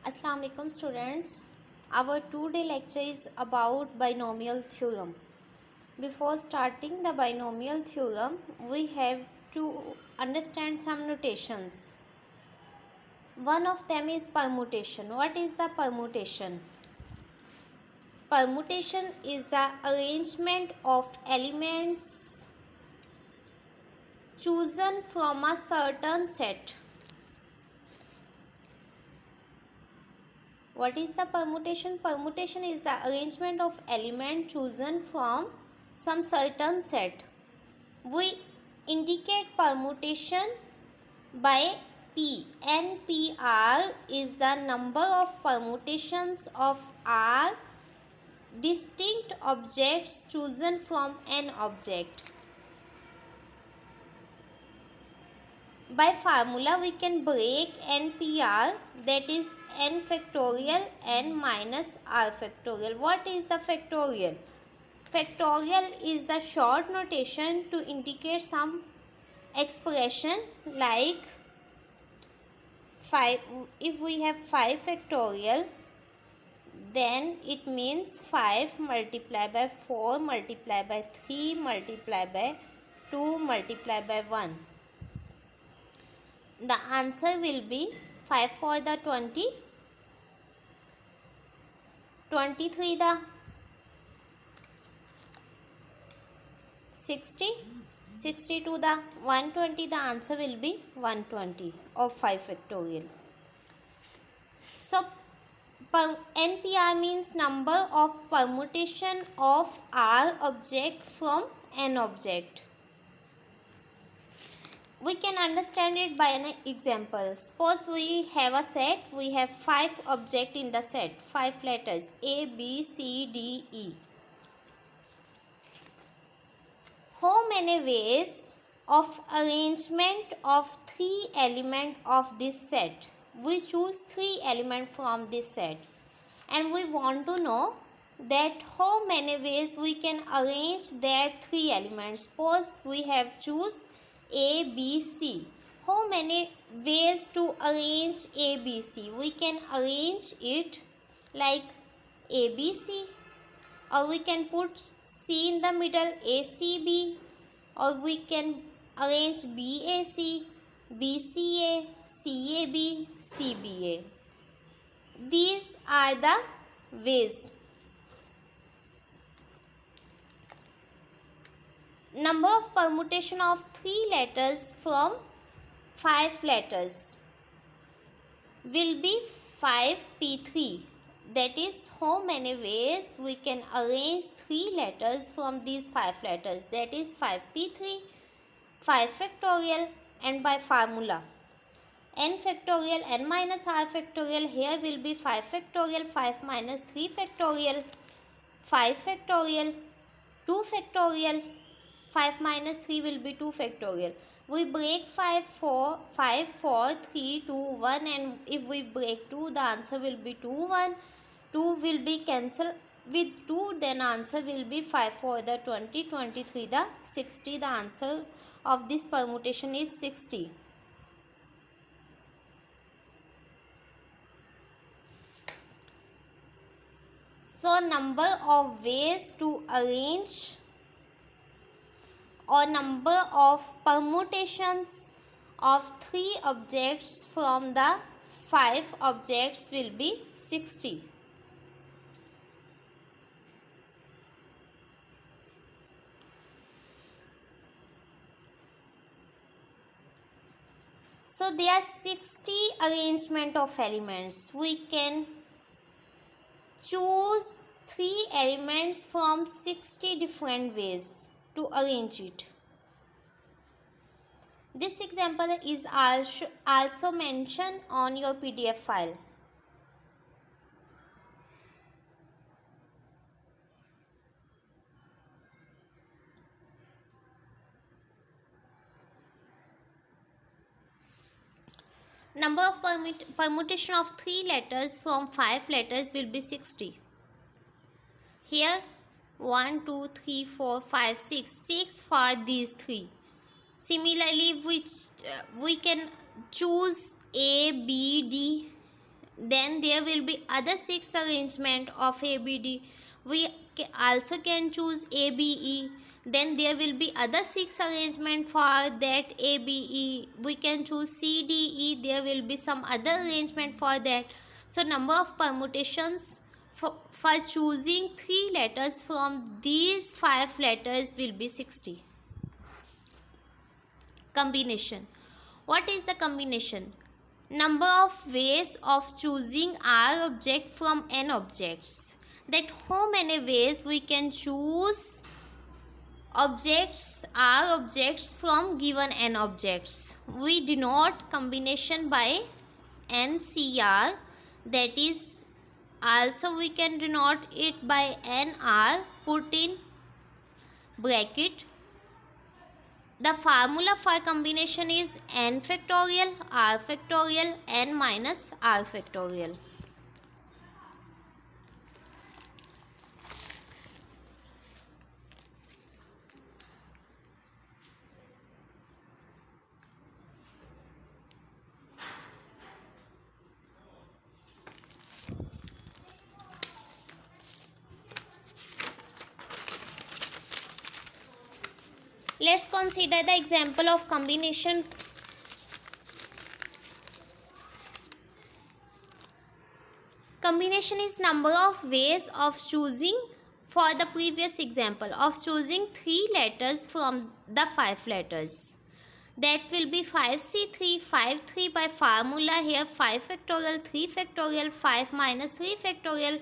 Assalamu alaikum students. Our today lecture is about binomial theorem. Before starting the binomial theorem, we have to understand some notations. One of them is permutation. What is the permutation? Permutation is the arrangement of elements chosen from a certain set. What is the permutation? Permutation is the arrangement of element chosen from some certain set. We indicate permutation by P. NPR is the number of permutations of R distinct objects chosen from an object. By formula we can break NPR, that is n factorial n minus r factorial. What is the factorial? Factorial is the short notation to indicate some expression like 5. If we have 5 factorial, then it means 5 multiplied by 4 multiplied by 3 multiplied by 2 multiplied by 1. The answer will be 5 for the 20, 23 the 60, 60 to the 120. The answer will be 120 of 5 factorial. So NPR means number of permutation of R object from an object. We can understand it by an example. Suppose we have a set, we have 5 objects in the set, 5 letters A, B, C, D, E. How many ways of arrangement of 3 elements of this set? We choose 3 elements from this set and we want to know that how many ways we can arrange that 3 elements. Suppose we have choose A, B, C. How many ways to arrange A, B, C? We can arrange it like A, B, C, or we can put C in the middle, A, C, B, or we can arrange B, A, C, B, C, A, C, A, B, C, B, A. These are the ways. Number of permutation of 3 letters from 5 letters will be 5p3. That is how many ways we can arrange 3 letters from these 5 letters. That is 5p3, 5 factorial, and by formula n factorial n minus r factorial. Here will be 5 factorial, 5 minus 3 factorial, 5 factorial, 2 factorial, 5 minus 3 will be 2 factorial. We break 5, 4, 3, 2, 1, and if we break 2, the answer will be 2, 1. 2 will be cancelled with 2, then answer will be 5 for the 20, 23 the 60. The answer of this permutation is 60. So number of ways to arrange or number of permutations of 3 objects from the 5 objects will be 60. So there are 60 arrangement of elements. We can choose 3 elements from 60 different ways to arrange it. This example is also mentioned on your PDF file. Number of permutation of 3 letters from 5 letters will be 60. Here 1, 2, 3, 4, 5, 6. 6 for these 3. Similarly, we can choose A, B, D Then there will be other 6 arrangement of ABD. We also can choose ABE. Then there will be other 6 arrangement for that ABE. We can choose CDE. There will be some other arrangement for that. So number of permutations for choosing 3 letters from these 5 letters will be 60. Combination. What is the combination? Number of ways of choosing R object from N objects. That how many ways we can choose objects, R objects from given N objects. We denote combination by NCR, that is also we can denote it by NR, put in bracket. The formula for combination is n factorial, r factorial, n minus r factorial. Let's consider the example of combination. Combination is number of ways of choosing, for the previous example of choosing 3 letters from the 5 letters. That will be 5C3, 5 by formula here 5 factorial, 3 factorial, 5 minus 3 factorial.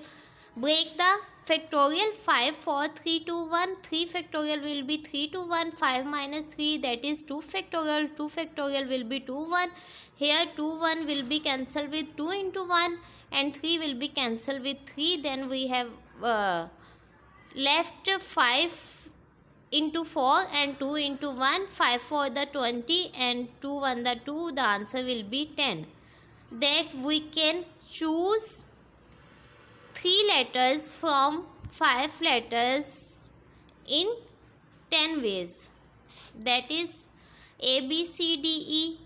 Break the factorial 5 for 3 to 1. 3 factorial will be 3 to 1. 5 minus 3, that is 2 factorial. 2 factorial will be 2 1. Here 2 1 will be cancelled with 2 into 1 and 3 will be cancelled with 3. Then we have left 5 into 4 and 2 into 1. 5 for the 20 and 2 1 the 2. The answer will be 10. That we can choose 3 letters from 5 letters in 10 ways. That is A, B, C, D, E.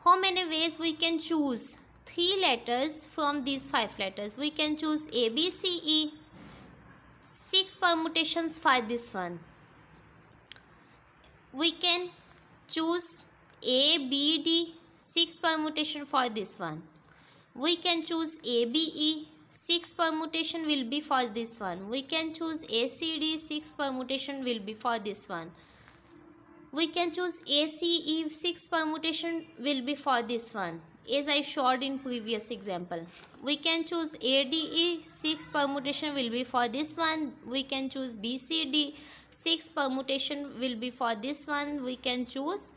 How many ways we can choose 3 letters from these 5 letters? We can choose A, B, C, E. 6 permutations for this one. We can choose A, B, D. 6 permutation for this one. We can choose A, B, E. 6 permutation will be for this one. We can choose ACD. 6 permutation will be for this one. We can choose ACE. 6 permutation will be for this one, as I showed in previous example. We can choose ADE. 6 permutation will be for this one. We can choose BCD. 6 permutation will be for this one. We can choose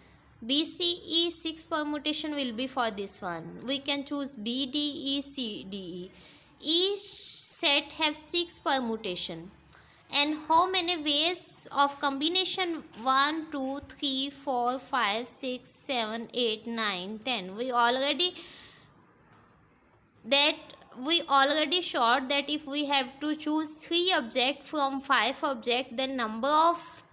BCE. 6 permutation will be for this one. We can choose BDE, CDE. Each set have 6 permutation. And how many ways of combination? 1, 2, 3, 4, 5, 6, 7, 8, 9, 10. We already showed that if we have to choose 3 objects from 5 objects, then number of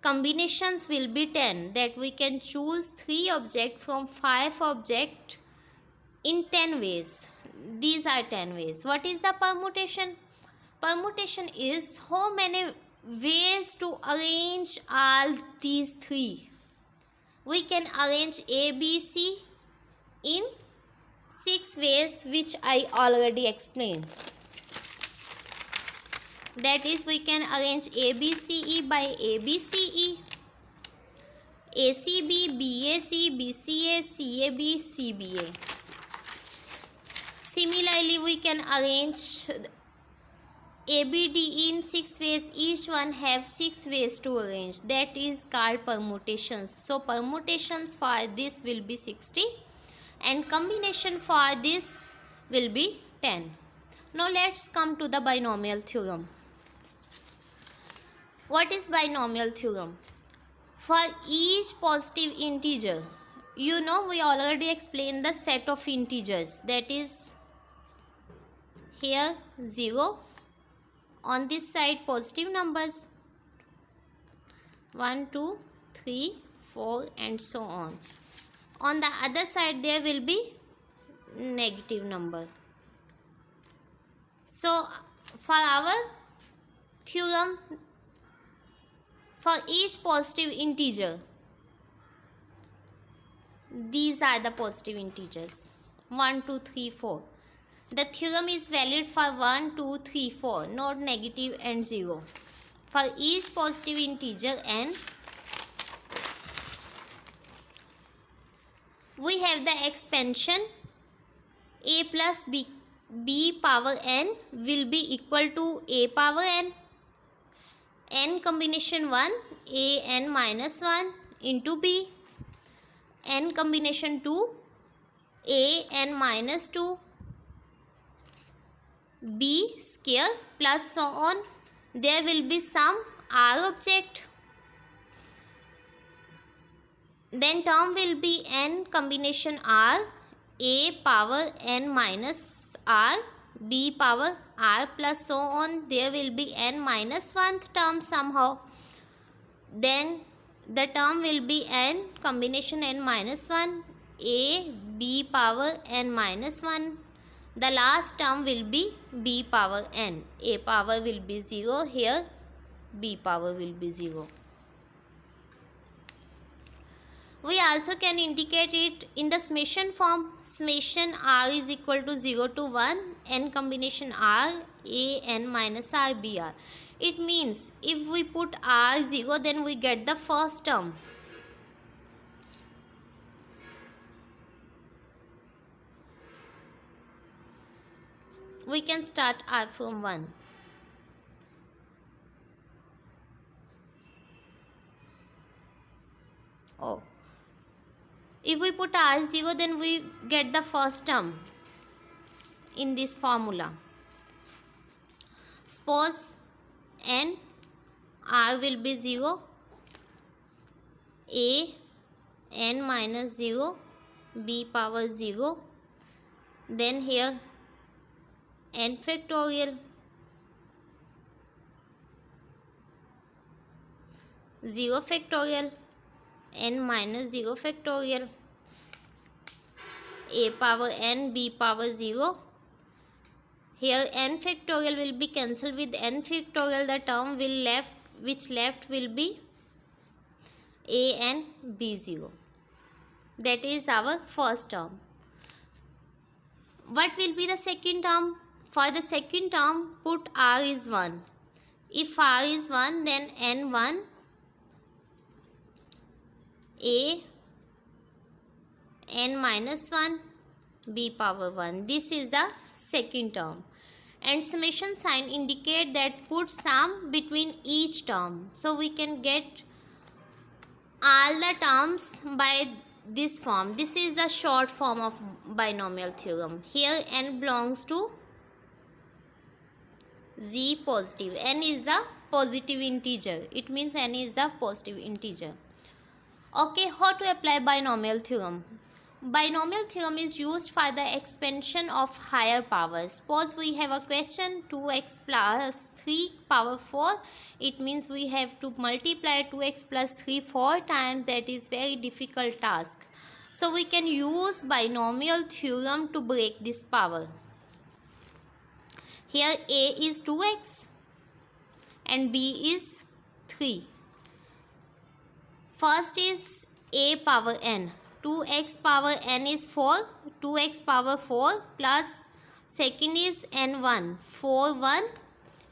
combinations will be 10. That we can choose 3 objects from 5 objects in 10 ways. These are 10 ways. What is the permutation? Permutation is how many ways to arrange all these 3. We can arrange A, B, C in 6 ways, which I already explained. That is, we can arrange ABCE by ABCE, ACB, BAC, BCA, CAB, CBA. Similarly, we can arrange ABD in 6 ways. Each one have 6 ways to arrange. That is called permutations. So permutations for this will be 60 and combination for this will be 10. Now let's come to the binomial theorem. What is binomial theorem? For each positive integer, you know we already explained the set of integers. That is here 0. On this side positive numbers 1, 2, 3, 4 and so on. On the other side there will be negative number. So for our theorem, for each positive integer, these are the positive integers 1, 2, 3, 4. The theorem is valid for 1, 2, 3, 4, not negative and 0. For each positive integer n, we have the expansion a plus b power n will be equal to a power n combination 1 a n minus 1 into b, n combination 2 a n minus 2 b square plus so on. There will be some r object. Then term will be n combination r, a power n minus r, b power r plus so on. There will be n minus 1th term somehow. Then the term will be n combination n minus 1, a, b power n minus 1. The last term will be b power n. A power will be 0 here, b power will be 0. We also can indicate it in the summation form. Summation r is equal to 0 to 1, n combination r, a n minus r, b r. It means if we put r 0, then we get the first term. We can start r from 1. Oh. If we put r 0, then we get the first term in this formula. Suppose n, r will be 0, a n minus 0, b power 0. Then here n factorial, 0 factorial, n minus 0 factorial, a power n, b power 0. Here n factorial will be cancelled with n factorial. The term which left will be a n b 0. That is our first term. What will be the second term? For the second term, put r is 1. If r is 1, then n 1, a n minus 1, b power 1. This is the second term. And summation sign indicate that put sum between each term. So we can get all the terms by this form. This is the short form of binomial theorem. Here n belongs to z positive. N is the positive integer. It means n is the positive integer. Okay, how to apply binomial theorem? Binomial theorem is used for the expansion of higher powers. Suppose we have a question 2x plus 3 power 4. It means we have to multiply 2x plus 3 4 times. That is very difficult task. So we can use binomial theorem to break this power. Here a is 2x and b is 3. First is a power n. 2x power n is 4. 2x power 4 plus second is n1. 4 1.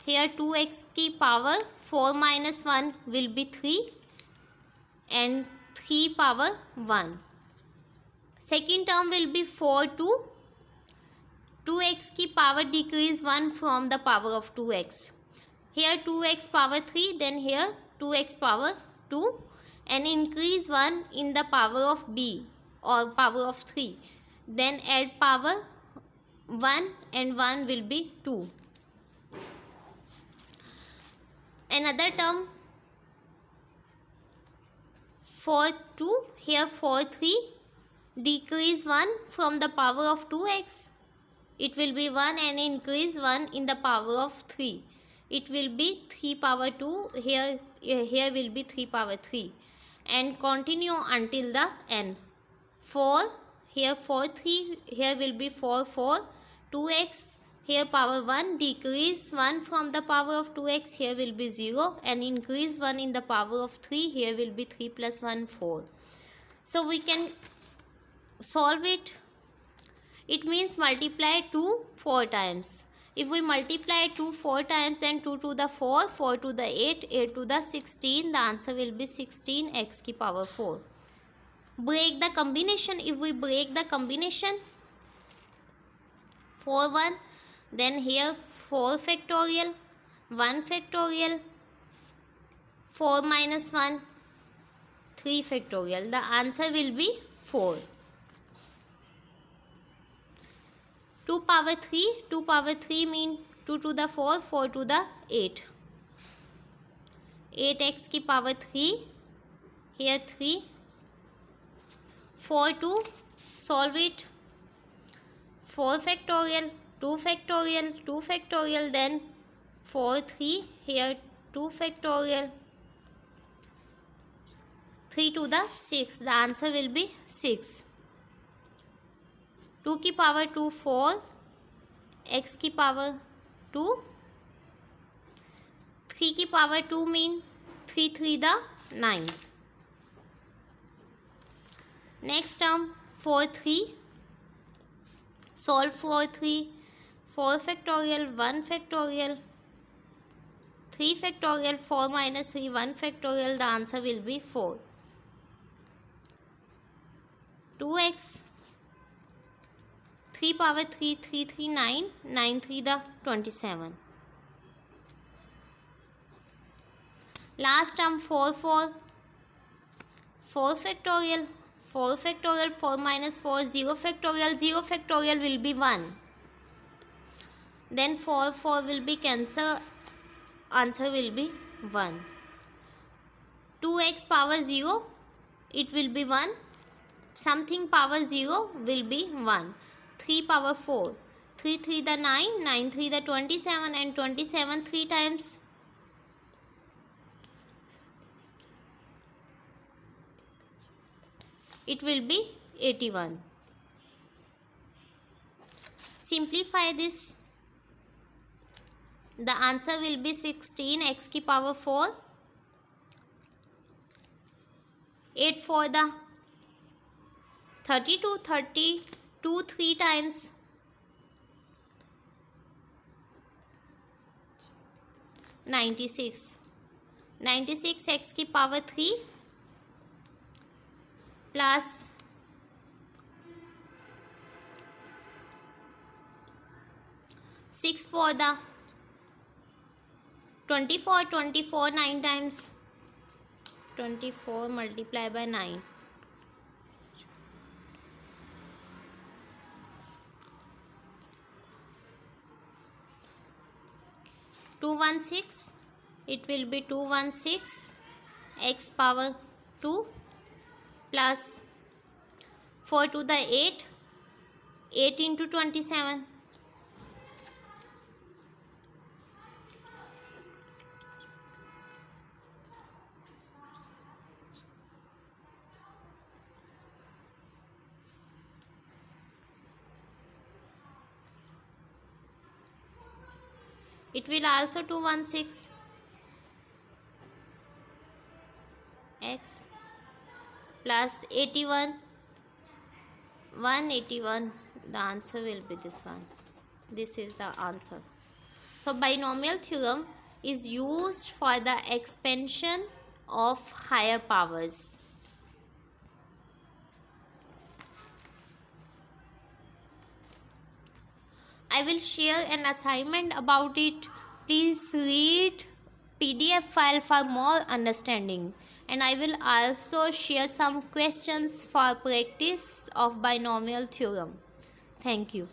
Here 2x की power 4 minus 1 will be 3 and 3 power 1. Second term will be 4 2. 2x की power decrease 1 from the power of 2x. Here 2x power 3, then here 2x power 2 and increase 1 in the power of b or power of 3. Then add power 1 and 1 will be 2. Another term 4 2. Here 4 3. Decrease 1 from the power of 2x. It will be 1 and increase 1 in the power of 3. It will be 3 power 2. Here will be 3 power 3. And continue until the n. 4. here 4 3, here will be 4 4, 2x, here power 1, decrease 1 from the power of 2x, here will be 0, and increase 1 in the power of 3, here will be 3 plus 1 4. So we can solve it. It means multiply 2 4 times. If we multiply 2 4 times, then 2 to the 4, 4 to the 8, 8 to the 16, the answer will be 16 x की power 4. Break the combination. If we break the combination, 4 1, then here 4 factorial, 1 factorial, 4 minus 1, 3 factorial. The answer will be 4. 2 power 3, 2 power 3 mean 2 to the 4, 4 to the 8. 8x की power 3, here 3. 4 2, solve it. 4 factorial, 2 factorial, 2 factorial, then 4 3, here 2 factorial, 3 to the 6. The answer will be 6. 2 की power 2 4, x की power 2, 3 की power 2 mean 3 3 the 9. Next term 4 3, solve 4 3, 4 factorial, 1 factorial, 3 factorial, 4 minus 3, 1 factorial. The answer will be 4. 2x, 3 power 3, 3 3 9, 9 3 the 27. Last term 4 4, 4 factorial, 4 factorial, 4 minus 4, 0 factorial, 0 factorial will be 1. Then 4 4 will be cancelled, answer will be 1. 2x power 0, it will be 1. Something power 0 will be 1. 3 power 4, 3 3 the 9, 9 3 the 27, and 27 3 times. It will be 81. Simplify this. The answer will be 16 x की power 4. 8 4 the 32, 32 3 times. 96. 96 x की power 3 plus 6 for the 24, 24 9 times. 24 multiply by 9. 216, it will be 216 x power 2 plus 4 to the 8, 8 into 27. It will also 216 x plus 81, 181. The answer will be this one. This is the answer. So binomial theorem is used for the expansion of higher powers. I will share an assignment about it. Please read PDF file for more understanding, and I will also share some questions for practice of binomial theorem. Thank you.